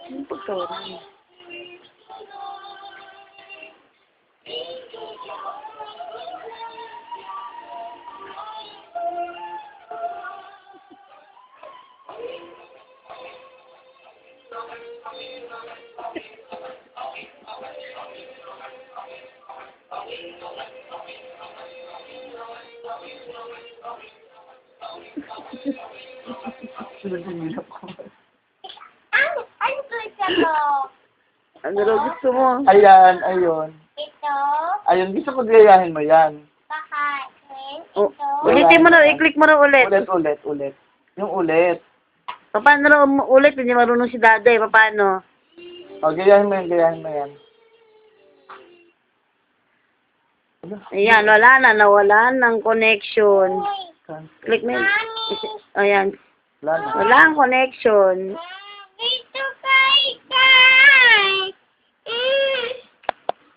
Ano pagkawalan? Ano gusto mo? Ano raw gusto mo? Ayan, ayun. Ito? Ayun, gusto ko gayahin mo yan. Kakain? Oh, Ito? ulitin mo na, i-click mo na ulit. Ulit. Yung ulit. Paano raw ulit? Hindi marunong si Daday. Paano? O, gayahin mo yan. Ayan, wala na. Nawalan ng connection. Uy, Click mo yun. Mami! Ayan. Wala na. Wala ang connection.